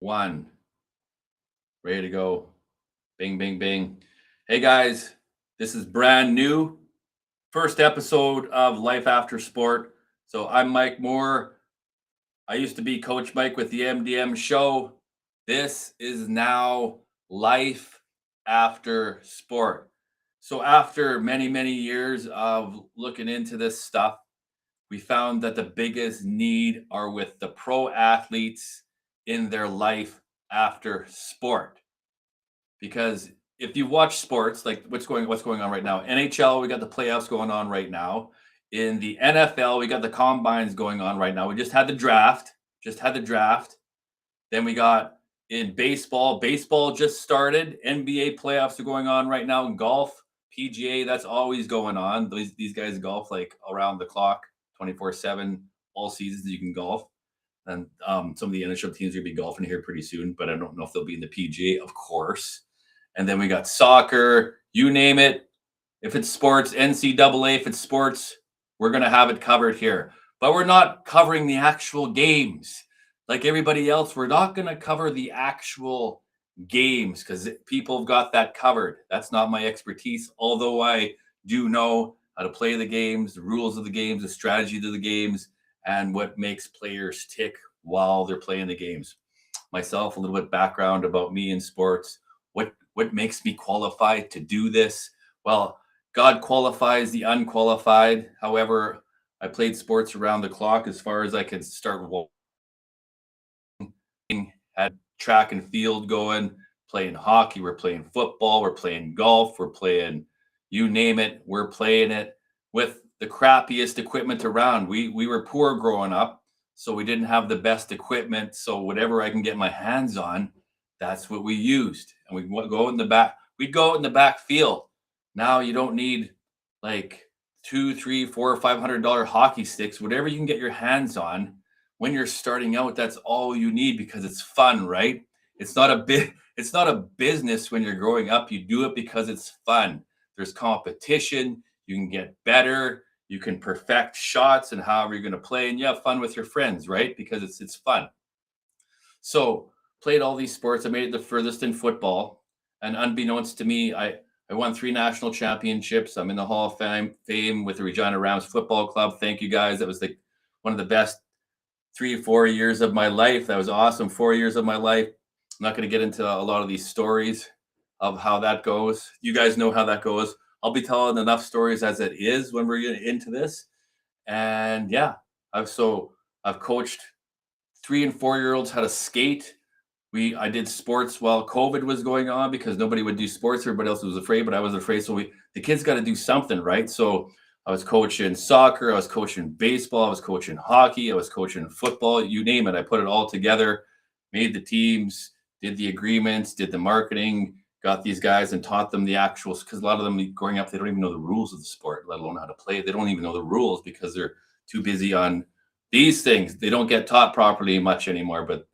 One, ready to go. Bing, bing, bing. Hey guys, this is brand new. First episode of Life After Sport. So I'm Mike Moore. I used to be Coach Mike with the MDM show. This is now Life After Sport. So after many, many years of looking into this stuff, we found that the biggest need are with the pro athletes in their life after sport. Because if you watch sports, like what's going on right now, NHL, we got the playoffs going on right now. In the NFL, we got the combines going on right now. We just had the draft, Then we got in baseball just started. NBA playoffs are going on right now. In golf, PGA, that's always going on. These guys golf like around the clock, 24/7, all seasons you can golf. And some of the NHL teams are going to be golfing here pretty soon, but I don't know if they'll be in the PGA, of course. And then we got soccer, you name it. If it's sports, NCAA, if it's sports, we're going to have it covered here. But we're not covering the actual games. Like everybody else, we're not going to cover the actual games because people have got that covered. That's not my expertise, although I do know how to play the games, the rules of the games, the strategy of the games, and what makes players tick while they're playing the games. Myself, a little bit background about me in sports. What makes me qualified to do this? Well, God qualifies the unqualified. However, I played sports around the clock as far as I could start walking, had track and field going, playing hockey, we're playing football, we're playing golf, we're playing you name it, we're playing it with the crappiest equipment around. We were poor growing up, so we didn't have the best equipment. So whatever I can get my hands on, that's what we used. And we'd go in the back. We'd go in the back field. Now you don't need like two, three, four, $500 hockey sticks. Whatever you can get your hands on when you're starting out, that's all you need because it's fun, right? It's not a bit. It's not a business when you're growing up. You do it because it's fun. There's competition. You can get better. You can perfect shots and however you're going to play, and you have fun with your friends, right? Because it's fun. So played all these sports. I made it the furthest in football, and unbeknownst to me, I won 3 national championships. I'm in the Hall of Fame with the Regina Rams Football Club. Thank you guys. That was one of the best 3 or 4 years of my life. That was awesome. 4 years of my life. I'm not going to get into a lot of these stories of how that goes. You guys know how that goes. I'll be telling enough stories as it is when we're into this. And yeah, I've coached 3 and 4 year olds how to skate. I did sports while COVID was going on because nobody would do sports. Everybody else was afraid, but I was afraid. So the kids got to do something, right? So I was coaching soccer, I was coaching baseball, I was coaching hockey, I was coaching football, you name it. I put it all together, made the teams, did the agreements, did the marketing, got these guys and taught them the actuals. Because a lot of them growing up, they don't even know the rules of the sport, let alone how to play. They don't even know the rules because they're too busy on these things. They don't get taught properly much anymore, but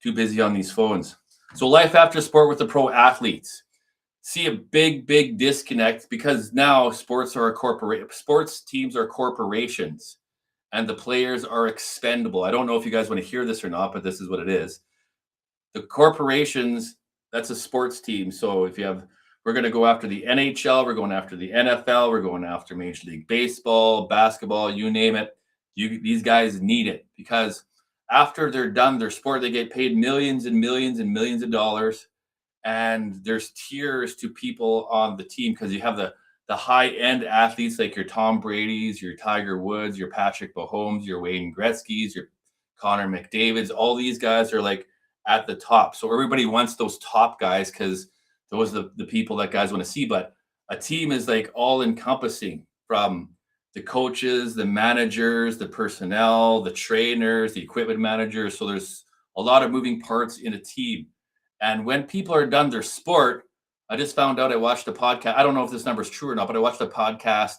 too busy on these phones. So life after sport with the pro athletes. See a big disconnect because now sports teams are corporations and the players are expendable. I don't know if you guys want to hear this or not, but this is what it is. The corporations, that's a sports team. So we're going to go after the NHL, we're going after the NFL, we're going after Major League Baseball, basketball, you name it. These guys need it because after they're done their sport, they get paid millions and millions and millions of dollars. And there's tiers to people on the team because you have the high end athletes like your Tom Brady's, your Tiger Woods, your Patrick Mahomes, your Wayne Gretzky's, your Connor McDavid's. All these guys are like at the top. So everybody wants those top guys because those are the people that guys want to see. But a team is like all encompassing from the coaches, the managers, the personnel, the trainers, the equipment managers. So there's a lot of moving parts in a team. And when people are done their sport, I just found out I watched a podcast. I don't know if this number is true or not, but I watched a podcast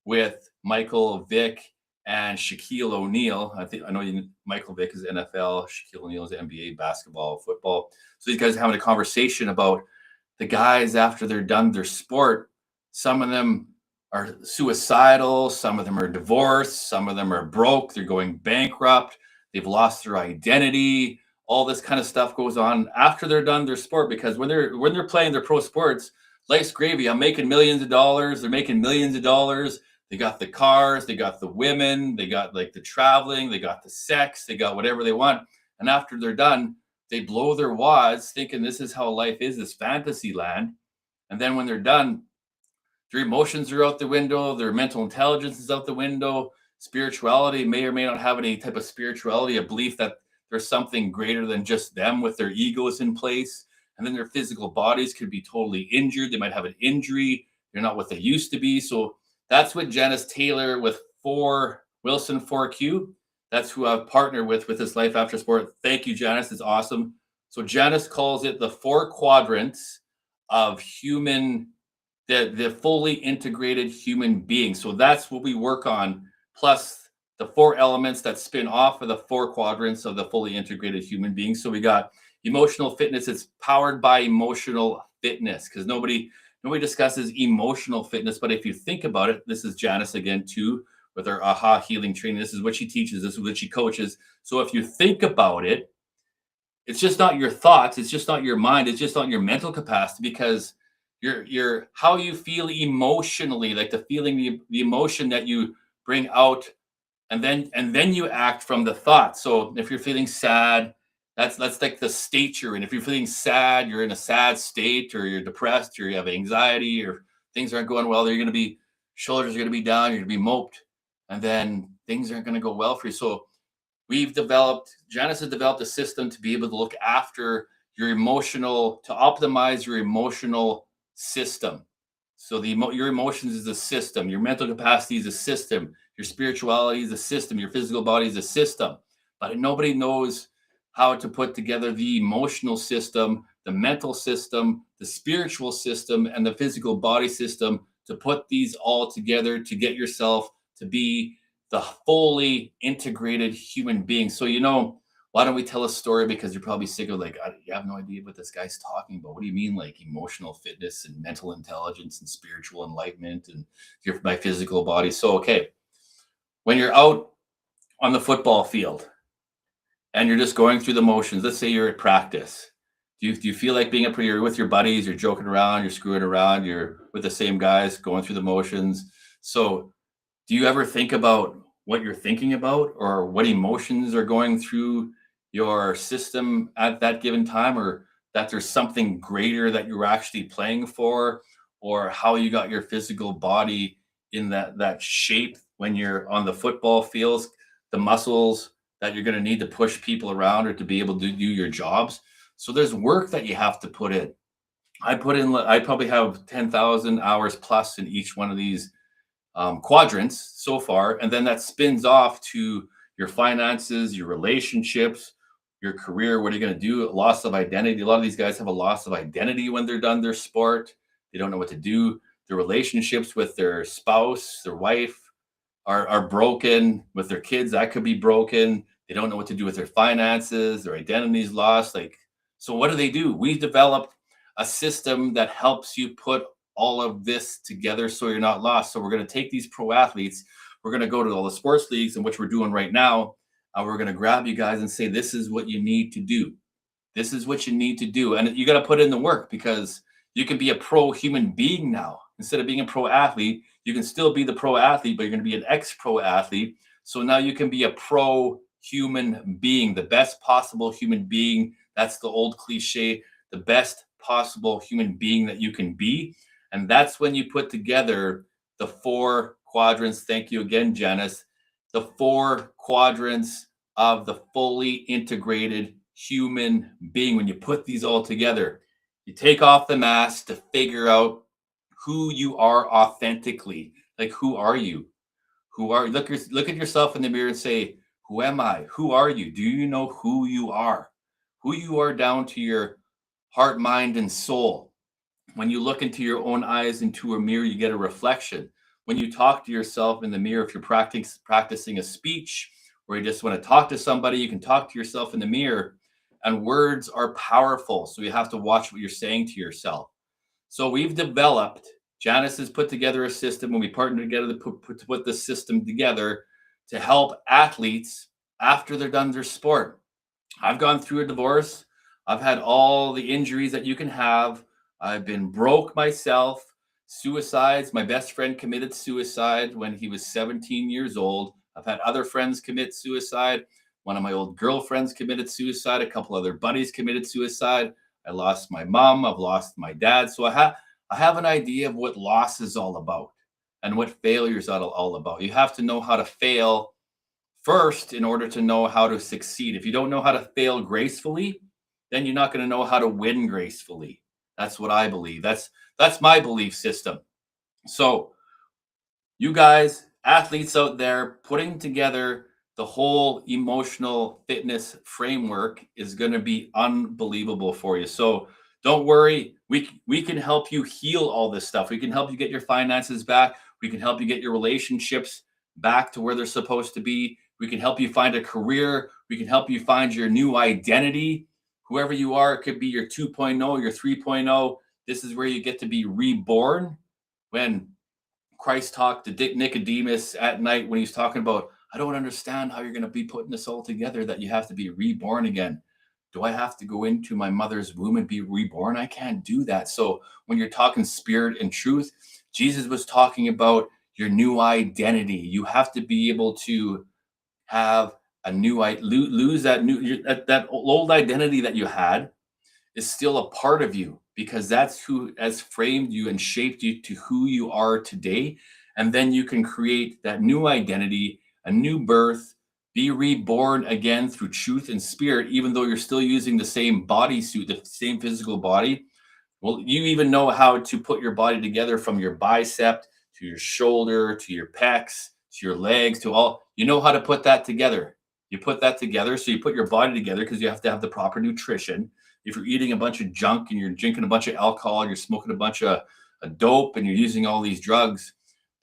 with Michael Vick and Shaquille O'Neal. I know Michael Vick is NFL, Shaquille O'Neal is NBA, basketball, football. So these guys are having a conversation about the guys after they're done their sport. Some of them are suicidal, some of them are divorced, some of them are broke, they're going bankrupt, they've lost their identity, all this kind of stuff goes on after they're done their sport, because when they're playing their pro sports, life's gravy. I'm making millions of dollars. They're making millions of dollars. They got the cars, they got the women, they got like the traveling, they got the sex, they got whatever they want. And after they're done, they blow their wads thinking this is how life is, this fantasy land. And then when they're done, their emotions are out the window, their mental intelligence is out the window. Spirituality may or may not have any type of spirituality, a belief that there's something greater than just them with their egos in place. And then their physical bodies could be totally injured. They might have an injury. They're not what they used to be. So that's what Janice Taylor with four Wilson 4Q. That's who I've partnered with this Life After Sport. Thank you, Janice. It's awesome. So Janice calls it the four quadrants of human, the fully integrated human being. So that's what we work on, plus the four elements that spin off of the four quadrants of the fully integrated human being. So we got emotional fitness. It's powered by emotional fitness, because nobody discusses emotional fitness. But if you think about it, this is Janice again too, with her AHA healing training. This is what she teaches. This is what she coaches. So if you think about it, it's just not your thoughts. It's just not your mind. It's just not your mental capacity, because your how you feel emotionally, like the feeling, the emotion that you bring out, and then you act from the thought. So if you're feeling sad, that's like the state you're in. If you're feeling sad, you're in a sad state, or you're depressed, or you have anxiety, or things aren't going well. You're going to be, shoulders are going to be down. You're going to be moped, and then things aren't going to go well for you. So Janice has developed a system to be able to look after your emotional, to optimize your emotional system. So your emotions is a system, your mental capacity is a system, your spirituality is a system, your physical body is a system. But nobody knows how to put together the emotional system, the mental system, the spiritual system, and the physical body system, to put these all together to get yourself to be the fully integrated human being. So, why don't we tell a story? Because you're probably sick of like, you have no idea what this guy's talking about. What do you mean, like emotional fitness and mental intelligence and spiritual enlightenment and my physical body? So, okay, when you're out on the football field and you're just going through the motions, let's say you're at practice. Do you feel like you're with your buddies, you're joking around, you're screwing around, you're with the same guys going through the motions? So do you ever think about what you're thinking about, or what emotions are going through your system at that given time, or that there's something greater that you're actually playing for, or how you got your physical body in that shape when you're on the football fields, the muscles that you're going to need to push people around or to be able to do your jobs? So there's work that you have to put in. I probably have 10,000 hours plus in each one of these quadrants so far. And then that spins off to your finances, your relationships, your career. What are you going to do? Loss of identity. A lot of these guys have a loss of identity when they're done their sport. They don't know what to do. Their relationships with their spouse, their wife are broken. With their kids, that could be broken. They don't know what to do with their finances. Their identity's lost. So what do? We've developed a system that helps you put all of this together so you're not lost. So we're going to take these pro athletes, we're going to go to all the sports leagues, and which we're doing right now, and we're going to grab you guys and say, this is what you need to do. This is what you need to do. And you got to put in the work, because you can be a pro human being now. Instead of being a pro athlete, you can still be the pro athlete, but you're going to be an ex-pro athlete. So now you can be a pro human being, the best possible human being. That's the old cliche, the best possible human being that you can be. And that's when you put together the four quadrants. Thank you again, Janice. The four quadrants of the fully integrated human being. When you put these all together, you take off the mask to figure out who you are authentically. Like, who are you? Look at yourself in the mirror and say, who am I? Who are you? Do you know who you are? Who you are down to your heart, mind, and soul. When you look into your own eyes into a mirror, you get a reflection. When you talk to yourself in the mirror, if you're practicing a speech, or you just want to talk to somebody, you can talk to yourself in the mirror. And words are powerful, so you have to watch what you're saying to yourself. So Janice has put together a system, when we partner together to put this system together to help athletes after they're done their sport. I've gone through a divorce. I've had all the injuries that you can have. I've been broke myself, suicides. My best friend committed suicide when he was 17 years old. I've had other friends commit suicide. One of my old girlfriends committed suicide. A couple other buddies committed suicide. I lost my mom. I've lost my dad. So I have an idea of what loss is all about and what failure is all about. You have to know how to fail first in order to know how to succeed. If you don't know how to fail gracefully, then you're not going to know how to win gracefully. That's what I believe. That's my belief system. So, you guys, athletes out there, putting together the whole emotional fitness framework is going to be unbelievable for you. So, don't worry, we can help you heal all this stuff. We can help you get your finances back. We can help you get your relationships back to where they're supposed to be. We can help you find a career. We can help you find your new identity. Whoever you are, it could be your 2.0, your 3.0. This is where you get to be reborn. When Christ talked to Nicodemus at night when he's talking about, I don't understand how you're going to be putting this all together, that you have to be reborn again. Do I have to go into my mother's womb and be reborn? I can't do that. So when you're talking spirit and truth, Jesus was talking about your new identity. You have to be able to have a new, lose that old identity that you had is still a part of you, because that's who has framed you and shaped you to who you are today. And then you can create that new identity, a new birth, be reborn again through truth and spirit, even though you're still using the same bodysuit, the same physical body. Well, you even know how to put your body together, from your bicep to your shoulder to your pecs to your legs to all. You know how to put that together. You put that together. So you put your body together because you have to have the proper nutrition. If you're eating a bunch of junk and you're drinking a bunch of alcohol, you're smoking a bunch of dope, and you're using all these drugs,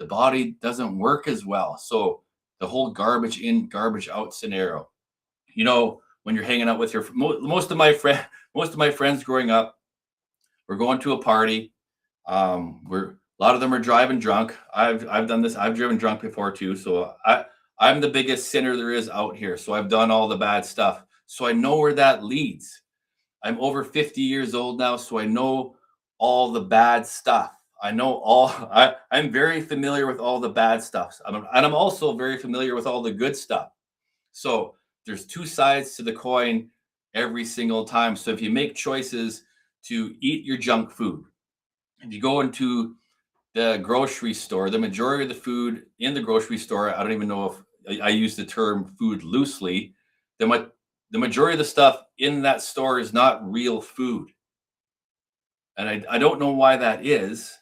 the body doesn't work as well. So the whole garbage in, garbage out scenario. When you're hanging out with your most of my friends growing up, we're going to a party. We're A lot of them are driving drunk. I've done this. I've driven drunk before too. So I'm the biggest sinner there is out here. So I've done all the bad stuff. So I know where that leads. I'm over 50 years old now, so I know all the bad stuff. I know I'm very familiar with all the bad stuff. And I'm also very familiar with all the good stuff. So there's two sides to the coin every single time. So if you make choices to eat your junk food, if you go into the grocery store, the majority of the food in the grocery store, I don't even know if I use the term food loosely. The majority of the stuff in that store is not real food. And I don't know why that is.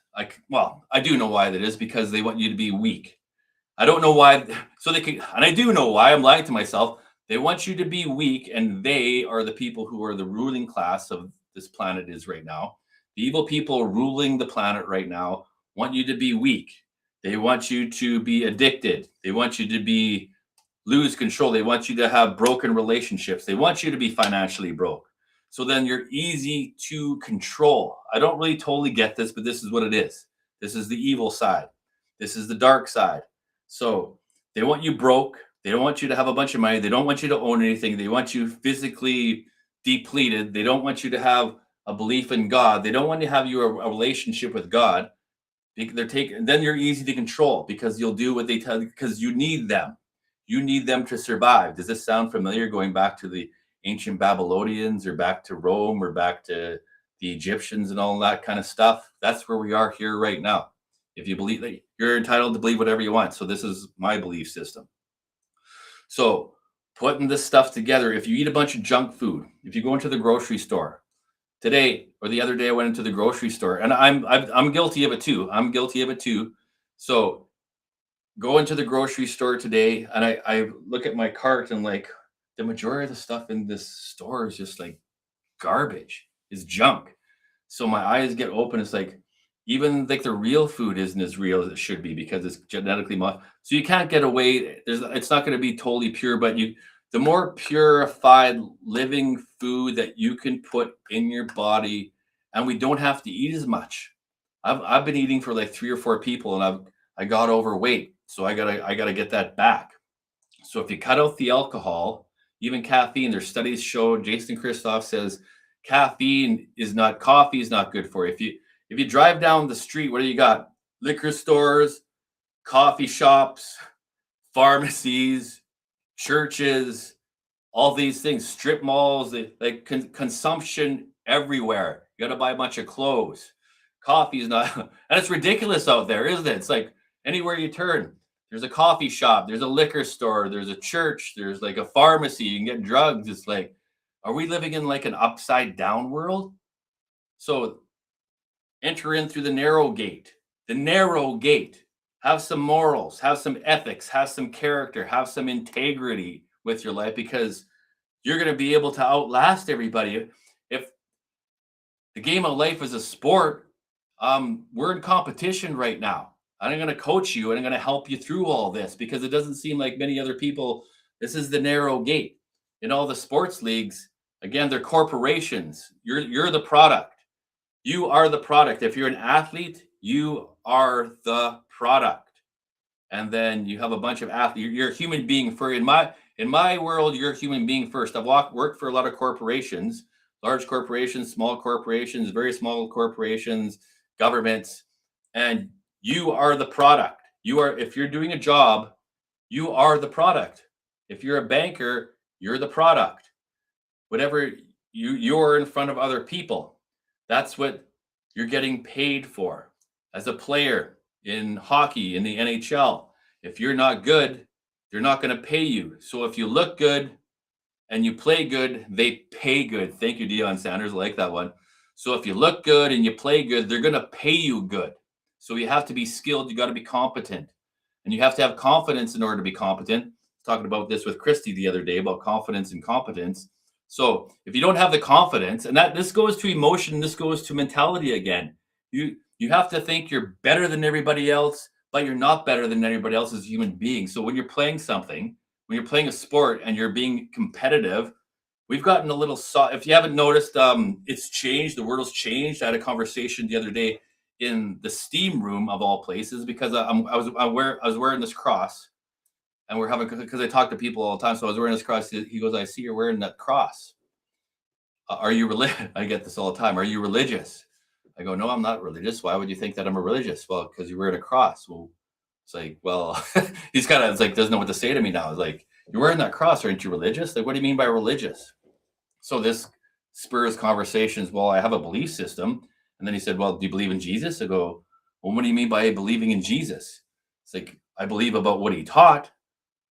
Well, I do know why that is, because they want you to be weak. I don't know why. So they can, and I do know why. I'm lying to myself. They want you to be weak, and they are the people who are the ruling class of this planet is right now. The evil people ruling the planet right now want you to be weak. They want you to be addicted. They want you to be lose control. They want you to have broken relationships. They want you to be financially broke. So then you're easy to control. I don't really totally get this, but this is what it is. This is the evil side. This is the dark side. So they want you broke. They don't want you to have a bunch of money. They don't want you to own anything. They want you physically depleted. They don't want you to have a belief in God. They don't want to have you a relationship with God. Then you're easy to control, because you'll do what they tell you, because you need them. You need them to survive. Does this sound familiar, going back to the ancient Babylonians, or back to Rome, or back to the Egyptians and all that kind of stuff? That's where we are here right now. If you believe that, you're entitled to believe whatever you want. So this is my belief system. So putting this stuff together, if you eat a bunch of junk food, if you go into the grocery store today or the other day, I went into the grocery store, and I'm guilty of it too. I'm guilty of it too. So go into the grocery store today, and I look at my cart, and like, the majority of the stuff in this store is just like garbage, is junk. So my eyes get open. It's like, even like the real food isn't as real as it should be, because it's genetically modified. So you can't get away. It's not going to be totally pure, but the more purified living food that you can put in your body, and we don't have to eat as much. I've been eating for like 3 or 4 people, and I got overweight, so I gotta get that back. So if you cut out the alcohol, Even caffeine, their studies show, Jason Christoph says caffeine is not, coffee is not good for you. If you drive down the street, what do you got? Liquor stores, coffee shops, pharmacies, churches, all these things, strip malls, like consumption everywhere. You got to buy a bunch of clothes. Coffee is not, and it's ridiculous out there, isn't it? It's like anywhere you turn, there's a coffee shop, there's a liquor store, there's a church, there's like a pharmacy. You can get drugs. It's like, are we living in like an upside down world? So enter in through the narrow gate. The narrow gate. Have some morals, have some ethics, have some character, have some integrity with your life, because you're going to be able to outlast everybody. If the game of life is a sport, we're in competition right now. I'm going to coach you and I'm going to help you through all this, because it doesn't seem like many other people. This is the narrow gate. In all the sports leagues, again, they're corporations. You're the product. You are the product. If you're an athlete, you are the product. And then you have a bunch of athletes. You're a human being for, in my world, you're a human being first. I've worked for a lot of corporations, large corporations, small corporations, very small corporations, governments, and you are the product. You are, if you're doing a job, you are the product. If you're a banker, you're the product. Whatever you're in front of other people, that's what you're getting paid for. As a player in hockey, in the NHL, if you're not good, they're not going to pay you. So if you look good and you play good, they pay good. Thank you, Deion Sanders. I like that one. So if you look good and you play good, they're going to pay you good. So you have to be skilled. You got to be competent, and you have to have confidence in order to be competent. Talking about this with Christy the other day about confidence and competence. So if you don't have the confidence, and that this goes to emotion, this goes to mentality again. You have to think you're better than everybody else, but you're not better than anybody else as a human being. So when you're playing something, when you're playing a sport and you're being competitive, we've gotten a little soft. If you haven't noticed, it's changed. The world has changed. I had a conversation the other day in the steam room of all places, because I was wearing this cross, and we're having, because I talk to people all the time. So I was wearing this cross. He goes, "I see you're wearing that cross. Are you religious?" I get this all the time. "Are you religious?" I go, "No, I'm not religious." "Why would you think that I'm a religious?" "Well, because you're wearing a cross." Well, it's like, well, he's kind of, it's like, doesn't know what to say to me now. It's like, "You're wearing that cross. Aren't you religious?" Like, what do you mean by religious? So this spurs conversations. Well, I have a belief system. And then he said, "Well, do you believe in Jesus?" I go, "Well, what do you mean by believing in Jesus?" It's like, I believe about what he taught,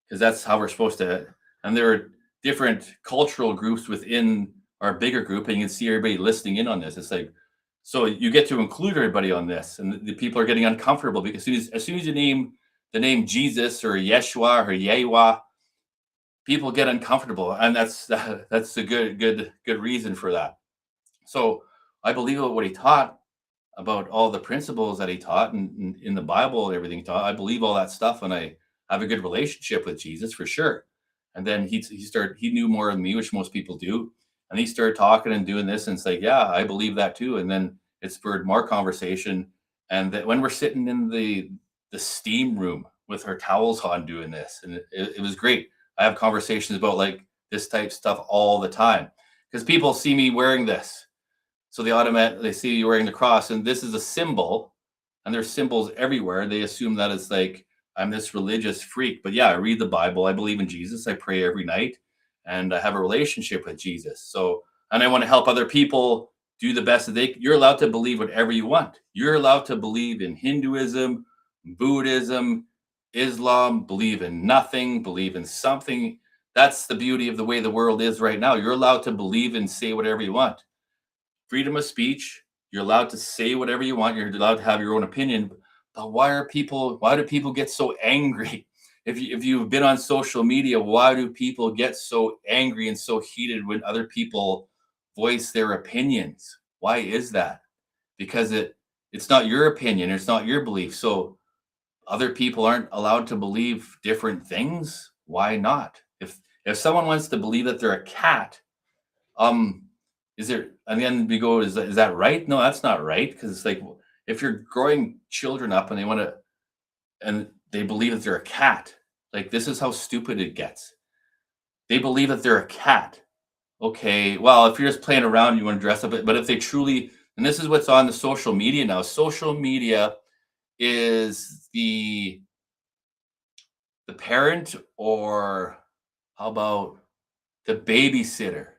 because that's how we're supposed to. And there are different cultural groups within our bigger group, and you can see everybody listening in on this. It's like, so you get to include everybody on this, and the people are getting uncomfortable, because as soon as you name the name Jesus or Yeshua or Yahweh, people get uncomfortable, and that's a good reason for that. So I believe what he taught, about all the principles that he taught, and in the Bible and everything he taught. I believe all that stuff, and I have a good relationship with Jesus for sure. And then he knew more than me, which most people do. And he started talking and doing this, and it's like, yeah, I believe that too. And then it spurred more conversation. And that when we're sitting in the steam room with our towels on doing this, and it was great. I have conversations about like this type stuff all the time, because people see me wearing this. So they see you wearing the cross, and this is a symbol, and there's symbols everywhere. They assume that it's like I'm this religious freak. But yeah, I read the Bible. I believe in Jesus. I pray every night, and I have a relationship with Jesus. So, and I want to help other people do the best that you're allowed to believe whatever you want. You're allowed to believe in Hinduism, Buddhism, Islam, believe in nothing, believe in something. That's the beauty of the way the world is right now. You're allowed to believe and say whatever you want. Freedom of speech. You're allowed to say whatever you want. You're allowed to have your own opinion. But why do people get so angry? If you've been on social media, why do people get so angry and so heated when other people voice their opinions? Why is that? Because it's not your opinion, it's not your belief. So other people aren't allowed to believe different things. Why not? If someone wants to believe that they're a cat, um is there, and then we go, is that right? No, that's not right, because it's like, if you're growing children up and and they believe that they're a cat, like, this is how stupid it gets. They believe that they're a cat. Okay, well, if you're just playing around, you want to dress up, but if they truly, and this is what's on the social media now. Social media is the parent, or how about the babysitter?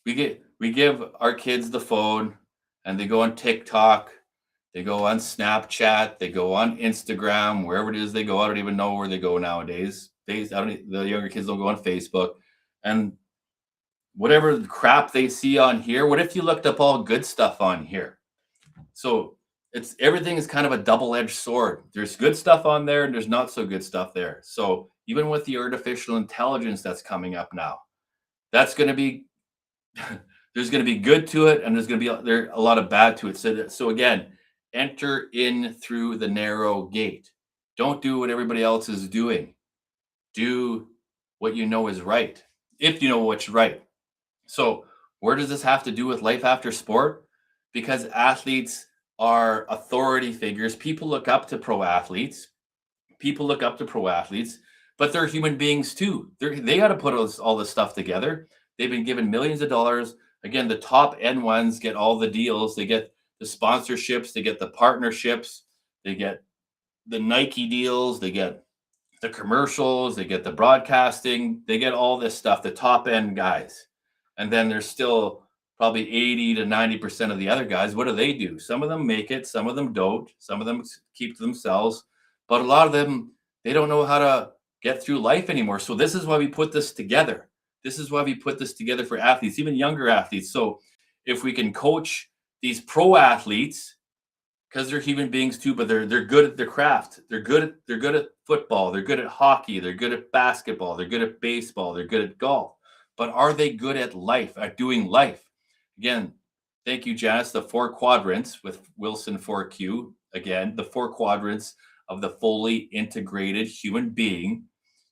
We give our kids the phone, and they go on TikTok, they go on Snapchat, they go on Instagram, wherever it is they go. I don't even know where they go nowadays. I don't, the younger kids don't go on Facebook, and whatever crap they see on here. What if you looked up all good stuff on here? So it's everything is kind of a double-edged sword. There's good stuff on there and there's not so good stuff there. So even with the artificial intelligence that's coming up now, that's going to be there's going to be good to it, and there's going to be there a lot of bad to it. So again, enter in through the narrow gate. Don't do what everybody else is doing. Do what you know is right, if you know what's right. So, where does this have to do with life after sport? Because athletes are authority figures. People look up to pro athletes. People look up to pro athletes, but they're human beings too. They got to put all this stuff together. They've been given millions of dollars. Again, the top end ones get all the deals. They get the sponsorships. They get the partnerships. They get the Nike deals. They get the commercials. They get the broadcasting. They get all this stuff. The top end guys, and then there's still probably 80 to 90% of the other guys. What do? Some of them make it, some of them don't, some of them keep to themselves, but a lot of them, they don't know how to get through life anymore. So this is why we put this together. This is why we put this together for athletes, even younger athletes. So if we can coach these pro athletes, because they're human beings too, but they're good at their craft. They're good at football. They're good at hockey. They're good at basketball. They're good at baseball. They're good at golf. But are they good at life, at doing life? Again, thank you, Janice. The four quadrants with Wilson 4Q. Again, the four quadrants of the fully integrated human being.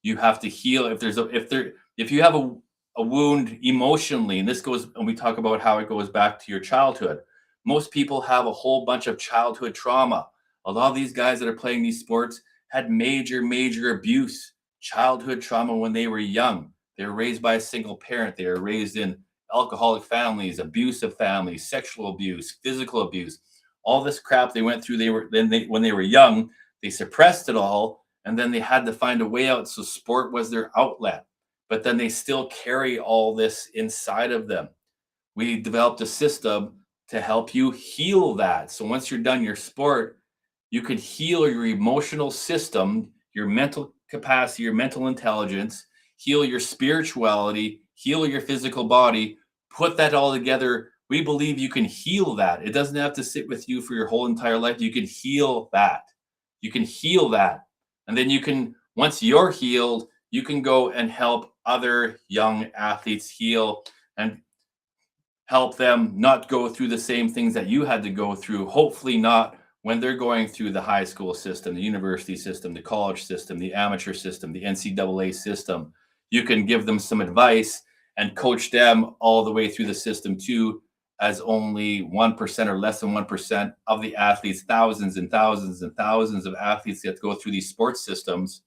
You have to heal. If you have a wound emotionally, and this goes, and we talk about how it goes back to your childhood. Most people have a whole bunch of childhood trauma. A lot of these guys that are playing these sports had major abuse, childhood trauma when they were young. They were raised by a single parent. They were raised in alcoholic families, abusive families, sexual abuse, physical abuse, all this crap they went through. When they were young, they suppressed it all, and then they had to find a way out. So sport was their outlet, but then they still carry all this inside of them. We developed a system to help you heal that. So once you're done your sport, you can heal your emotional system, your mental capacity, your mental intelligence, heal your spirituality, heal your physical body, put that all together. We believe you can heal that. It doesn't have to sit with you for your whole entire life. You can heal that. You can heal that. And then you can, once you're healed, you can go and help other young athletes heal and help them not go through the same things that you had to go through. Hopefully not when they're going through the high school system, the university system, the college system, the amateur system, the NCAA system. You can give them some advice and coach them all the way through the system too, as only 1% or less than 1% of the athletes, thousands and thousands and thousands of athletes that go through these sports systems,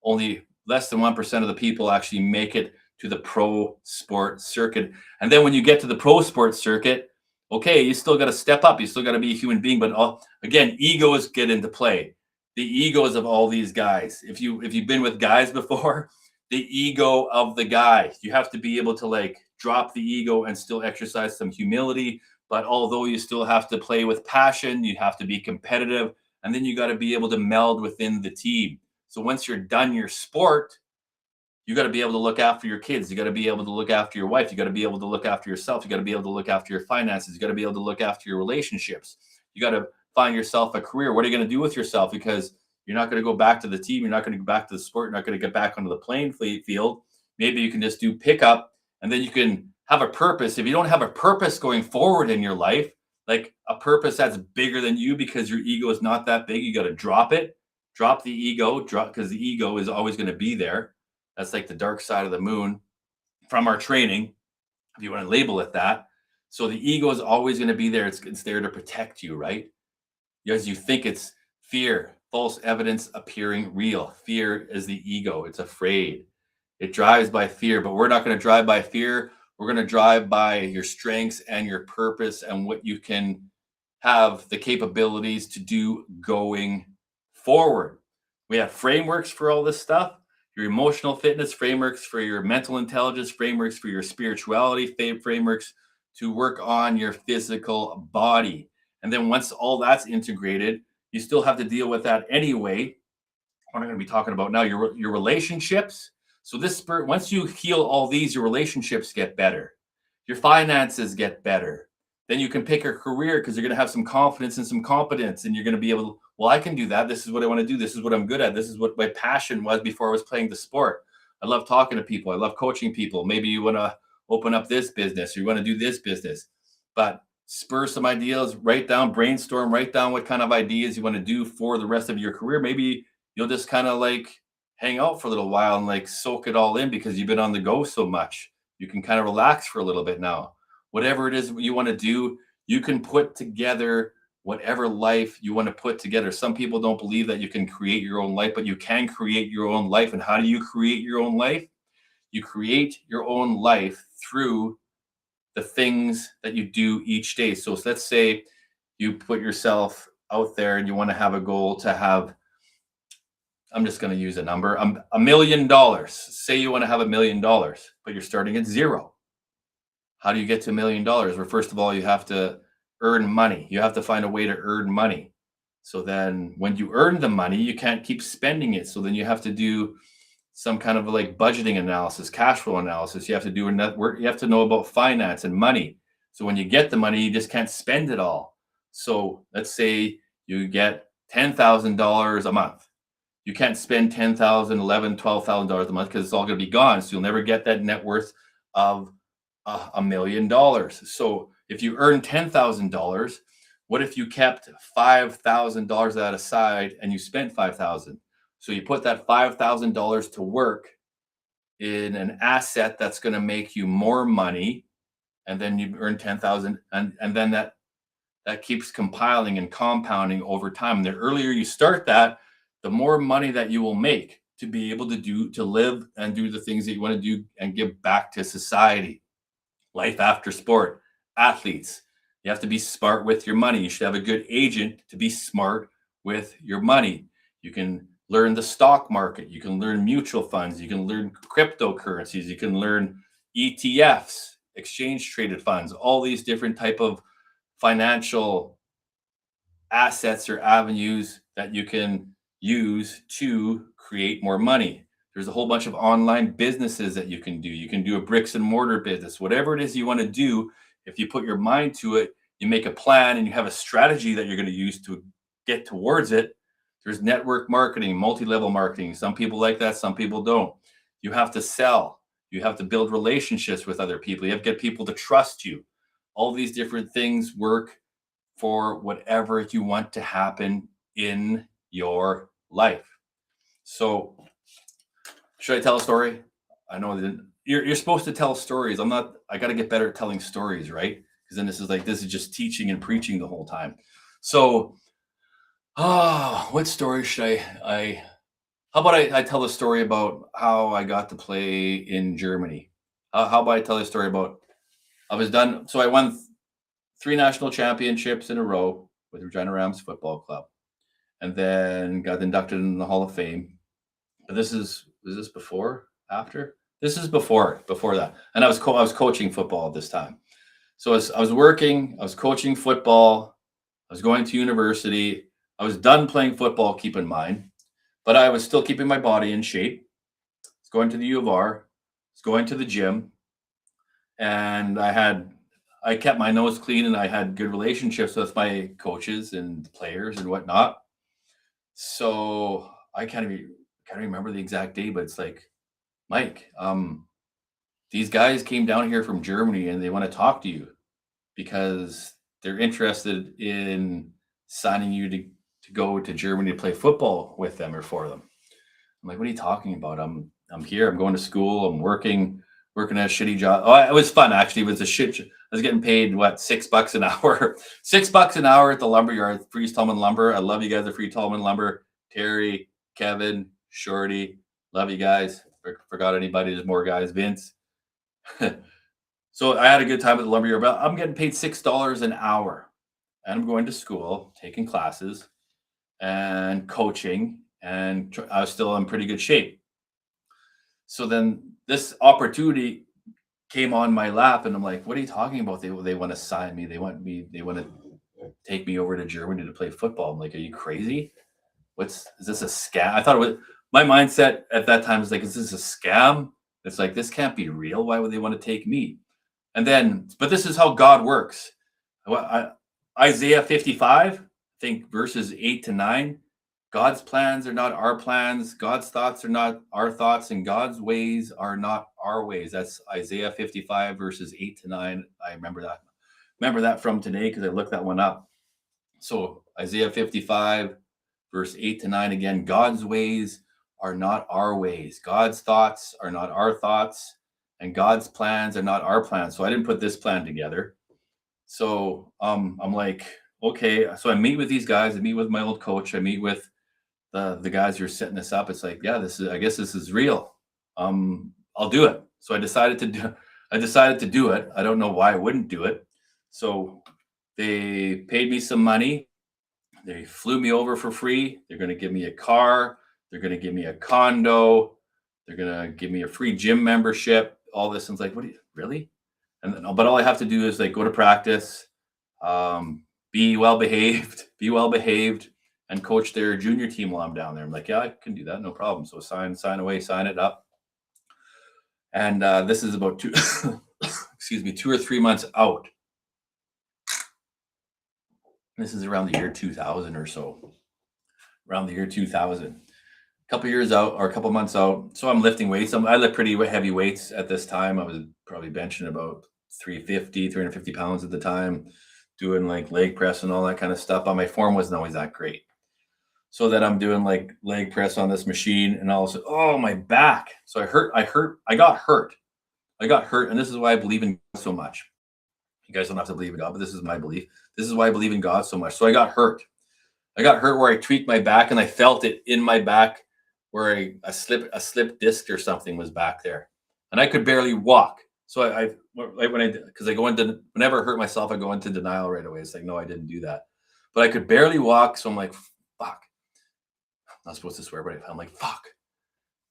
only less than 1% of the people actually make it to the pro sport circuit. And then when you get to the pro sport circuit, okay, you still got to step up. You still got to be a human being. But again, egos get into play. The egos of all these guys. If you've been with guys before, the ego of the guy. You have to be able to like drop the ego and still exercise some humility. But although you still have to play with passion, you have to be competitive, and then you got to be able to meld within the team. So once you're done your sport, you got to be able to look after your kids. You got to be able to look after your wife. You got to be able to look after yourself. You got to be able to look after your finances. You got to be able to look after your relationships. You got to find yourself a career. What are you going to do with yourself? Because you're not going to go back to the team. You're not going to go back to the sport. You're not going to get back onto the playing field. Maybe you can just do pickup, and then you can have a purpose. If you don't have a purpose going forward in your life, like a purpose that's bigger than you because your ego is not that big, you got to drop it. Drop the ego, because the ego is always going to be there. That's like the dark side of the moon from our training, if you want to label it that. So the ego is always going to be there. It's there to protect you, right? Because you think it's fear, false evidence appearing real. Fear is the ego. It's afraid. It drives by fear, but we're not going to drive by fear. We're going to drive by your strengths and your purpose and what you can have the capabilities to do going forward. We have frameworks for all this stuff, your emotional fitness frameworks, for your mental intelligence frameworks, for your spirituality frameworks, to work on your physical body. And then once all that's integrated, you still have to deal with that anyway. What I'm going to be talking about now, your relationships. So this spirit, once you heal all these, your relationships get better, your finances get better. Then you can pick a career because you're going to have some confidence and some competence, and you're going to be able to, well, I can do that. This is what I want to do. This is what I'm good at. This is what my passion was before I was playing the sport. I love talking to people. I love coaching people. Maybe you want to open up this business or you want to do this business, but spur some ideas, write down, brainstorm, write down what kind of ideas you want to do for the rest of your career. Maybe you'll just kind of like hang out for a little while and like soak it all in because you've been on the go so much. You can kind of relax for a little bit now. Whatever it is you want to do, you can put together whatever life you want to put together. Some people don't believe that you can create your own life, but you can create your own life. And how do you create your own life? You create your own life through the things that you do each day. So let's say you put yourself out there and you want to have a goal to have, I'm just going to use a number, $1 million. Say you want to have $1 million, but you're starting at zero. How do you get to $1 million? Well, first of all, you have to earn money. You have to find a way to earn money. So then when you earn the money, you can't keep spending it. So then you have to do some kind of like budgeting analysis, cash flow analysis. You have to do a network. You have to know about finance and money. So when you get the money, you just can't spend it all. So let's say you get $10,000 a month. You can't spend $10,000, $11,000, $12,000 a month because it's all going to be gone. So you'll never get that net worth of $1 million. So if you earn $10,000, what if you kept $5,000 that aside and you spent $5,000? So you put that $5,000 to work in an asset that's going to make you more money, and then you earn 10,000, and then that keeps compiling and compounding over time. And the earlier you start that, the more money that you will make to be able to live and do the things that you want to do and give back to society. Life after sport, athletes, you have to be smart with your money. You should have a good agent to be smart with your money. You can learn the stock market. You can learn mutual funds. You can learn cryptocurrencies. You can learn ETFs, exchange traded funds, all these different type of financial assets or avenues that you can use to create more money. There's a whole bunch of online businesses that you can do. You can do a bricks and mortar business, whatever it is you want to do. If you put your mind to it, you make a plan and you have a strategy that you're going to use to get towards it. There's network marketing, multi-level marketing. Some people like that, some people don't. You have to sell. You have to build relationships with other people. You have to get people to trust you. All these different things work for whatever you want to happen in your life. So, should I tell a story? I know that you're supposed to tell stories. I got to get better at telling stories, right? Because then this is just teaching and preaching the whole time. So, what story should how about I tell a story about how I got to play in Germany? How about I tell a story about, so I won 3 national championships in a row with Regina Rams Football Club, and then got inducted in the Hall of Fame. But was this before, after? This is before that. And I was coaching football at this time. So I was working, I was coaching football, I was going to university. I was done playing football, keep in mind, but I was still keeping my body in shape. I was going to the U of R, I was going to the gym, and I kept my nose clean and I had good relationships with my coaches and players and whatnot. So I can't remember the exact day, but it's like, Mike, these guys came down here from Germany and they want to talk to you because they're interested in signing you to go to Germany to play football with them or for them. I'm like, what are you talking about? I'm here. I'm going to school. I'm working a shitty job. Oh, it was fun actually. It was a shit. I was getting paid $6 an hour, $6 an hour at the lumberyard, Freeze Tallman Lumber. I love you guys at Freeze Tallman Lumber. Terry, Kevin, Shorty, love you guys. Forgot anybody. There's more guys. Vince. So I had a good time at the lumberyard, but I'm getting paid $6 an hour, and I'm going to school, taking classes, and coaching, and I was still in pretty good shape. So then this opportunity came on my lap, and I'm like, "What are you talking about? They want to sign me. They want me. They want to take me over to Germany to play football." I'm like, "Are you crazy? Is this a scam?" I thought it was my mindset at that time was like, "Is this a scam?" It's like this can't be real. Why would they want to take me? And then, but this is how God works. Isaiah 55, I think verses 8 to 9. God's plans are not our plans. God's thoughts are not our thoughts, and God's ways are not our ways. That's Isaiah 55 verses 8 to 9. I remember that. Remember that from today because I looked that one up. So Isaiah 55 verse 8 to 9 again. God's ways are not our ways. God's thoughts are not our thoughts, and God's plans are not our plans. So I didn't put this plan together. So I'm like, okay. So I meet with these guys. I meet with my old coach. I meet with the guys who are setting this up. It's like, yeah, I guess this is real. I'll do it. So I decided to do it. I don't know why I wouldn't do it. So they paid me some money. They flew me over for free. They're going to give me a car. They're going to give me a condo. They're going to give me a free gym membership. All this. And it's like, what do you really? And then, but all I have to do is like go to practice, be well behaved, and coach their junior team while I'm down there. I'm like, yeah, I can do that, no problem. So sign away, sign it up. And this is about 2 or 3 months out. This is around the year 2000 or so. Around the year 2000. A couple years out or a couple months out. So I'm lifting weights. I lift pretty heavy weights at this time. I was probably benching about 350 pounds at the time, doing like leg press and all that kind of stuff. But my form wasn't always that great. So then I'm doing like leg press on this machine, and all of a sudden, oh, my back. So I got hurt. And this is why I believe in God so much. You guys don't have to believe in God, but this is my belief. This is why I believe in God so much. So I got hurt. Where I tweaked my back, and I felt it in my back where a slip disc or something was back there, and I could barely walk. So because I go into, whenever I hurt myself, I go into denial right away. It's like, no, I didn't do that, but I could barely walk. So I'm like, fuck. I'm not supposed to swear, but I'm like, fuck.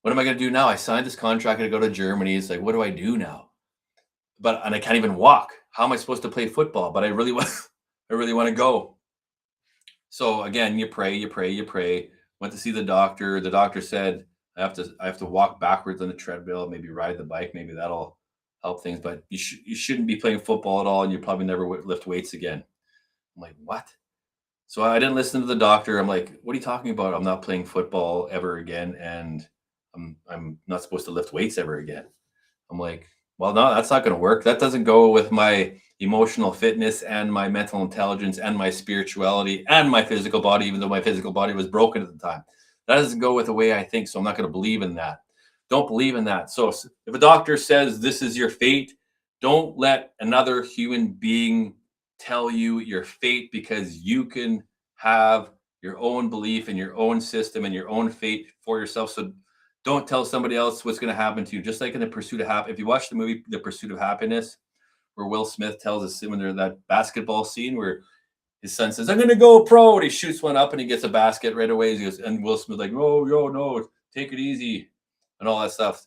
What am I going to do now? I signed this contract to go to Germany. It's like, what do I do now? And I can't even walk. How am I supposed to play football? But I really want to go. So again, you pray. Went to see the doctor. The doctor said I have to walk backwards on the treadmill, maybe ride the bike. Maybe that'll help things. But you shouldn't be playing football at all, and you probably never lift weights again. I'm like, what? So I didn't listen to the doctor. I'm like, what are you talking about? I'm not playing football ever again, and I'm not supposed to lift weights ever again. I'm like, well, no, that's not going to work. That doesn't go with my emotional fitness and my mental intelligence and my spirituality and my physical body, even though my physical body was broken at the time. That doesn't go with the way I think, so I'm not going to believe in that. Don't believe in that. So if a doctor says this is your fate, don't let another human being tell you your fate, because you can have your own belief and your own system and your own fate for yourself. So don't tell somebody else what's going to happen to you. Just like in The Pursuit of Happiness. If you watch the movie The Pursuit of Happiness, where Will Smith tells us when they're in that basketball scene where his son says, "I'm going to go pro," and he shoots one up and he gets a basket right away. He goes, and Will Smith like, "Oh, no, take it easy," and all that stuff.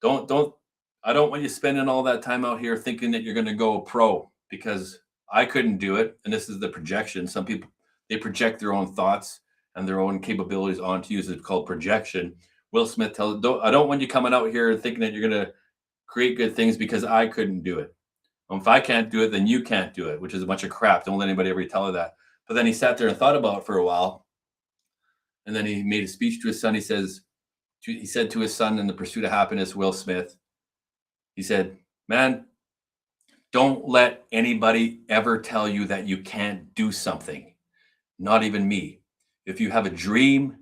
I don't want you spending all that time out here thinking that you're going to go pro, because I couldn't do it. And this is the projection. Some people, they project their own thoughts and their own capabilities onto you. It's called projection. Will Smith tells, I don't want you coming out here and thinking that you're going to create good things, because I couldn't do it. If I can't do it, then you can't do it, which is a bunch of crap. Don't let anybody ever tell her that. But then he sat there and thought about it for a while. And then he made a speech to his son. He said to his son in The Pursuit of Happiness, Will Smith, he said, "Man, don't let anybody ever tell you that you can't do something. Not even me. If you have a dream,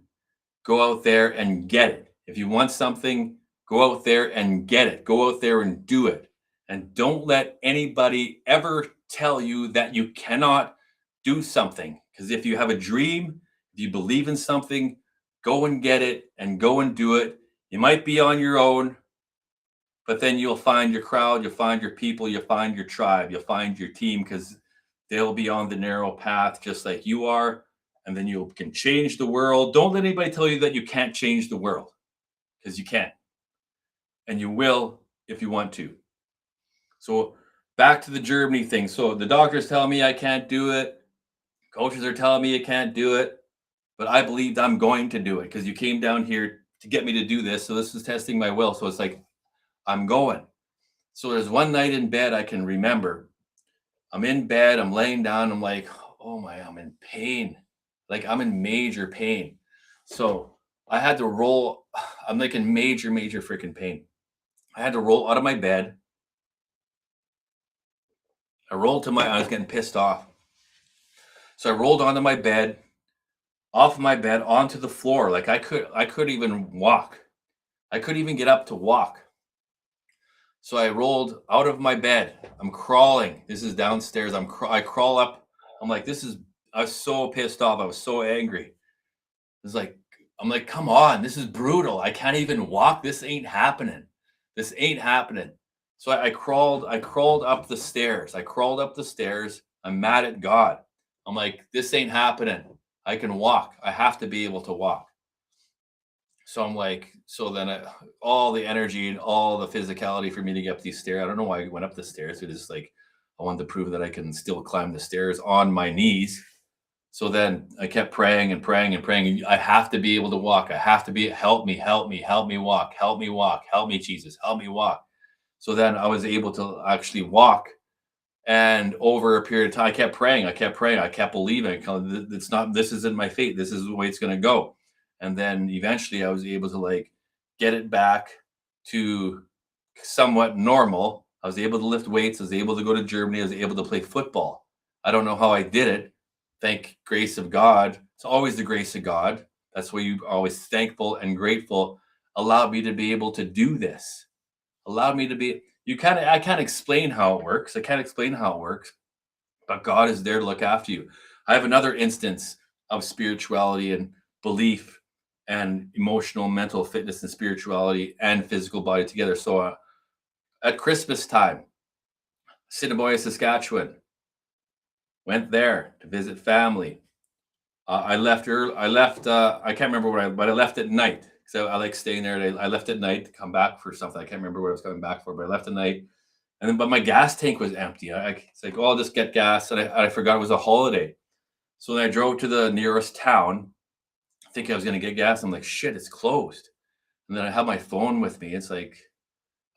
go out there and get it. If you want something, go out there and get it. Go out there and do it. And don't let anybody ever tell you that you cannot do something. Because if you have a dream, if you believe in something, go and get it and go and do it. You might be on your own, but then you'll find your crowd, you'll find your people, you'll find your tribe, you'll find your team because they'll be on the narrow path just like you are. And then you can change the world. Don't let anybody tell you that you can't change the world because you can't. And you will if you want to. So back to the Germany thing. So the doctors tell me I can't do it. Coaches are telling me I can't do it. But I believed I'm going to do it because you came down here to get me to do this. So this is testing my will. So it's like, I'm going. So there's one night in bed I can remember. I'm in bed, I'm laying down, I'm like, oh my, I'm in pain. Like I'm in major pain. So I had to roll. I'm like in major, major freaking pain. I had to roll out of my bed. I was getting pissed off. So I rolled onto my bed, off my bed, onto the floor. Like I couldn't even walk. I couldn't even get up to walk. So I rolled out of my bed. I'm crawling. This is downstairs. I crawl up. I'm like, I was so pissed off. I was so angry. It's like, I'm like, come on, this is brutal. I can't even walk. This ain't happening. This ain't happening. So I crawled up the stairs. I crawled up the stairs. I'm mad at God. I'm like, this ain't happening. I can walk. I have to be able to walk. So I'm like, all the energy and all the physicality for me to get up these stairs. I don't know why I went up the stairs. It is like, I wanted to prove that I can still climb the stairs on my knees. So then I kept praying and praying and praying. I have to be able to walk. I have to be, help me walk, help me, Jesus, help me walk. So then I was able to actually walk. And over a period of time, I kept praying. I kept believing. This isn't my fate. This is the way it's going to go. And then eventually I was able to like get it back to somewhat normal. I was able to lift weights. I was able to go to Germany. I was able to play football. I don't know how I did it. Thank grace of God. It's always the grace of God. That's why you are always thankful and grateful. Allowed me to be able to do this. Allowed me to be, I can't explain how it works. But God is there to look after you. I have another instance of spirituality and belief and emotional, mental fitness and spirituality and physical body together. So at Christmas time, Assiniboia, Saskatchewan, went there to visit family. I left early. I can't remember but I left at night. So I like staying there. I left at night to come back for something. I can't remember what I was coming back for, but I left at night. But my gas tank was empty. It's like, I'll just get gas. And I forgot it was a holiday. So then I drove to the nearest town, thinking I was going to get gas. I'm like, shit, it's closed. And then I have my phone with me. It's like,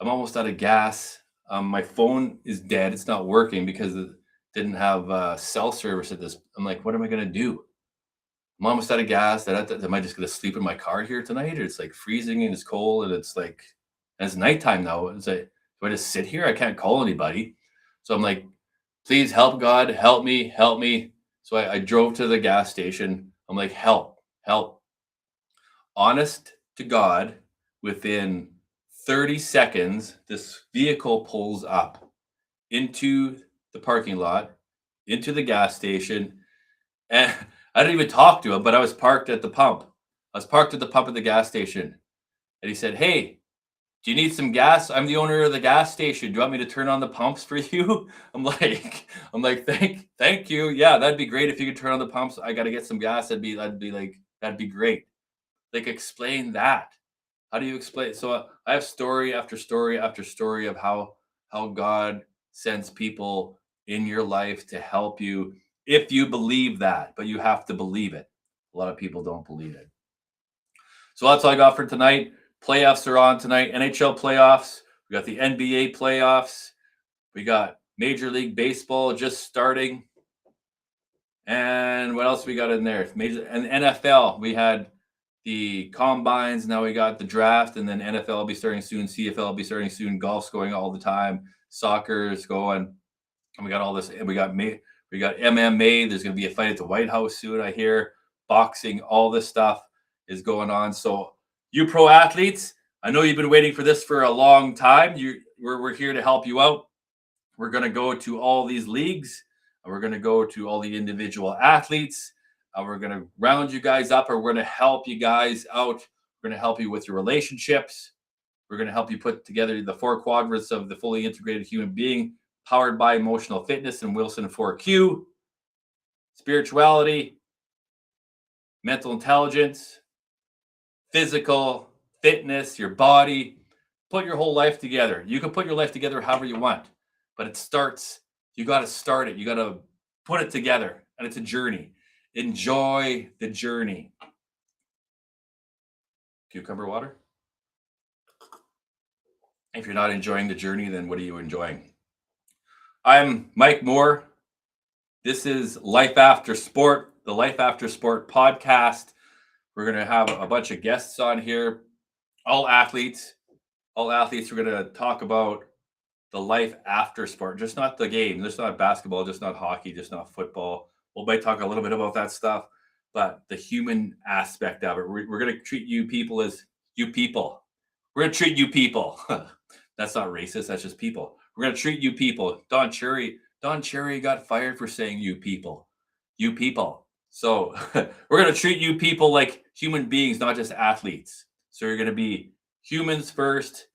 I'm almost out of gas. My phone is dead. It's not working because it didn't have cell service at this. I'm like, what am I going to do? I'm almost out of gas. Am I just going to sleep in my car here tonight? Or it's like freezing and it's cold and it's like, and it's nighttime now. It's like, do I just sit here? I can't call anybody. So I'm like, please help God, help me, help me. So I drove to the gas station. I'm like, help. Honest to God, within 30 seconds, this vehicle pulls up into the parking lot, into the gas station. And I didn't even talk to him, but I was parked at the pump. I was parked at the pump at the gas station. And he said, hey, do you need some gas? I'm the owner of the gas station. Do you want me to turn on the pumps for you? I'm like, thank you. Yeah, that'd be great if you could turn on the pumps. I got to get some gas. That'd be great. Like, explain that. How do you explain? So I have story after story after story of how God sends people in your life to help you if you believe that, but you have to believe it. A lot of people don't believe it. So that's all I got for tonight. Playoffs are on tonight. NHL playoffs. We got the NBA playoffs. We got Major League Baseball just starting. And what else we got in there? And NFL. We had the combines. Now we got the draft, and then NFL will be starting soon. CFL will be starting soon. Golf's going all the time. Soccer is going. And we got all this. And we got MMA. There's going to be a fight at the White House soon, I hear. Boxing, all this stuff is going on. So you pro athletes, I know you've been waiting for this for a long time. We're here to help you out. We're going to go to all these leagues. And we're going to go to all the individual athletes. We're going to round you guys up, or we're going to help you guys out. We're going to help you with your relationships. We're going to help you put together the 4 quadrants of the fully integrated human being, powered by emotional fitness and Wilson 4Q, spirituality, mental intelligence, physical fitness, your body. Put your whole life together. You can put your life together however you want, but it starts, you got to start it. You got to put it together, and it's a journey. Enjoy the journey. Cucumber water? If you're not enjoying the journey, then what are you enjoying? I'm Mike Moore. This is Life After Sport, the Life After Sport podcast. We're going to have a bunch of guests on here, all athletes. All athletes. We're going to talk about the life after sport, just not the game, just not basketball, just not hockey, just not football. We might talk a little bit about that stuff, but the human aspect of it. We're going to treat you people as you people. We're going to treat you people. That's not racist. That's just people. We're going to treat you people. Don Cherry got fired for saying you people. You people. So we're going to treat you people like human beings, not just athletes. So you're going to be humans first,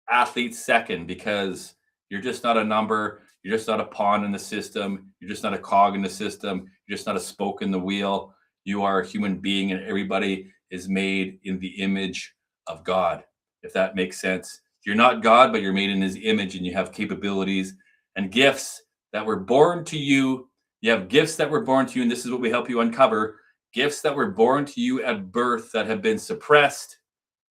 athletes second, because you're just not a number. You're just not a pawn in the system. You're just not a cog in the system. You're just not a spoke in the wheel. You are a human being, and everybody is made in the image of God, if that makes sense. You're not God, but you're made in his image, and you have capabilities and gifts that were born to you. You have gifts that were born to you, and this is what we help you uncover. Gifts that were born to you at birth that have been suppressed,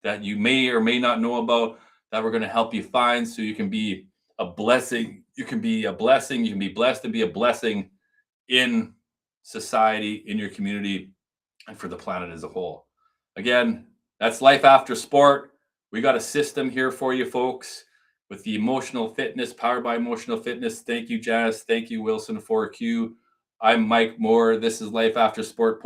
that you may or may not know about, that we're going to help you find so you can be a blessing. You can be a blessing. You can be blessed to be a blessing in society, in your community, and for the planet as a whole. Again, that's Life After Sport. We got a system here for you folks with the emotional fitness, powered by emotional fitness. Thank you, Janice. Thank you, Wilson 4Q. I'm Mike Moore. This is Life After Sport.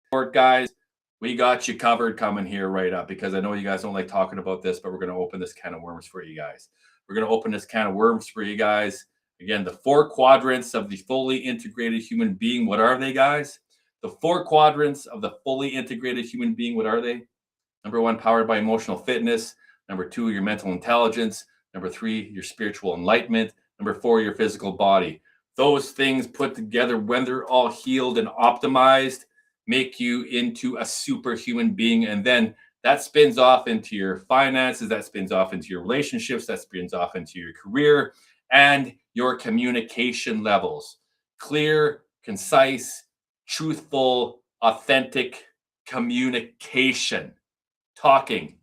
Sport guys, we got you covered coming here right up, because I know you guys don't like talking about this, but we're going to open this can of worms for you guys. We're going to open this can of worms for you guys. Again, the 4 quadrants of the fully integrated human being. What are they, guys? The 4 quadrants of the fully integrated human being. What are they? Number 1, powered by emotional fitness. Number 2, your mental intelligence. Number 3, your spiritual enlightenment. Number 4, your physical body. Those things put together, when they're all healed and optimized, make you into a superhuman being. And then that spins off into your finances, that spins off into your relationships, that spins off into your career and your communication levels. Clear, concise, truthful, authentic communication. Talking,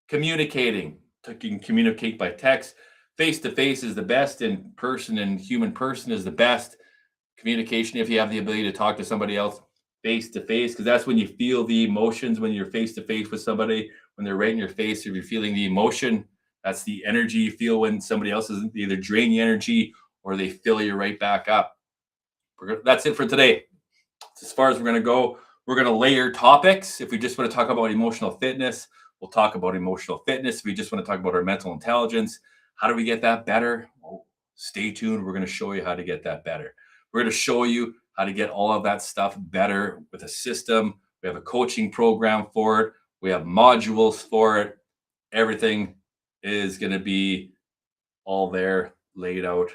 communicating. You can communicate by text. Face-to-face is the best. In person and human person is the best. Communication, if you have the ability to talk to somebody else face to face, because that's when you feel the emotions, when you're face to face with somebody, when they're right in your face, if you're feeling the emotion, that's the energy you feel when somebody else is either drain the energy or they fill you right back up. That's it for today. As far as we're going to go, we're going to layer topics. If we just want to talk about emotional fitness, we'll talk about emotional fitness. If we just want to talk about our mental intelligence, how do we get that better? Well, stay tuned. We're going to show you how to get that better. We're going to show you how to get all of that stuff better with a system. We have a coaching program for it. We have modules for it. Everything is going to be all there laid out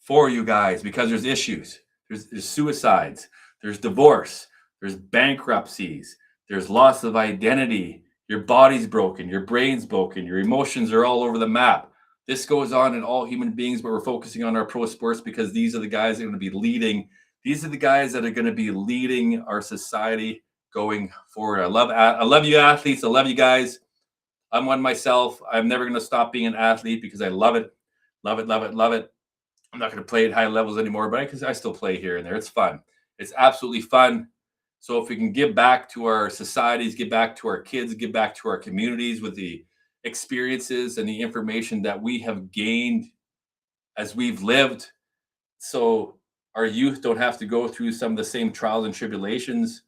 for you guys, because there's issues. There's suicides. There's divorce. There's bankruptcies. There's loss of identity. Your body's broken. Your brain's broken. Your emotions are all over the map. This goes on in all human beings, but we're focusing on our pro sports because these are the guys that are going to be leading. These are the guys that are going to be leading our society going forward. I love you athletes. I love you guys. I'm one myself. I'm never going to stop being an athlete because I love it. Love it, love it, love it. I'm not going to play at high levels anymore, but I still play here and there. It's fun. It's absolutely fun. So if we can give back to our societies, give back to our kids, give back to our communities with the experiences and the information that we have gained as we've lived, so our youth don't have to go through some of the same trials and tribulations.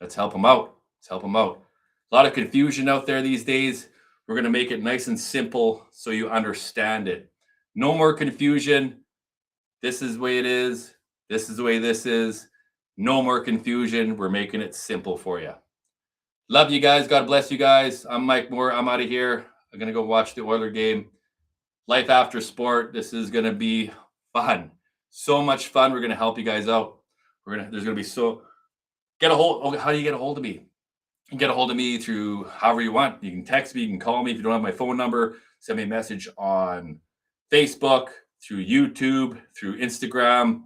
Let's help them out. Let's help them out. A lot of confusion out there these days. We're going to make it nice and simple so you understand it. No more confusion. This is the way it is. This is the way this is. No more confusion. We're making it simple for you. Love you guys. God bless you guys. I'm Mike Moore. I'm out of here. I'm going to go watch the Oiler game. Life after sport. This is going to be fun. So much fun. We're going to help you guys out. There's going to be get a hold. Oh, how do you get a hold of me? You can get a hold of me through however you want. You can text me. You can call me. If you don't have my phone number, send me a message on Facebook, through YouTube, through Instagram,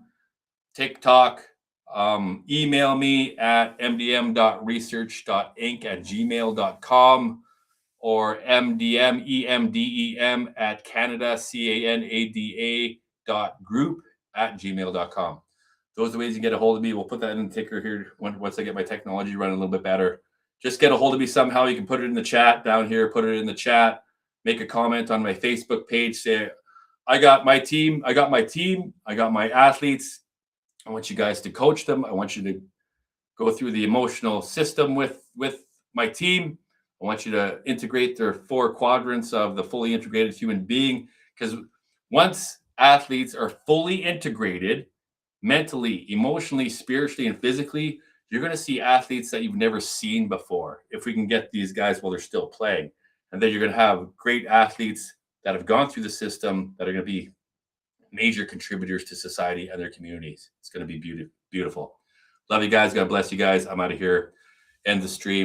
TikTok. Email me at mdm.research.inc@gmail.com or mdmemdem at canada.group@gmail.com. Those are the ways you get a hold of me. We'll put that in the ticker here once I get my technology running a little bit better. Just get a hold of me somehow. You can put it in the chat down here, put it in the chat, make a comment on my Facebook page, say, I got my team, I got my athletes. I want you guys to coach them. I want you to go through the emotional system with my team. I want you to integrate their 4 quadrants of the fully integrated human being. Because once athletes are fully integrated mentally, emotionally, spiritually, and physically, you're going to see athletes that you've never seen before. If we can get these guys while they're still playing, and then you're going to have great athletes that have gone through the system that are going to be major contributors to society and their communities. It's going to be beautiful. Love you guys. God bless you guys. I'm out of here. End the stream.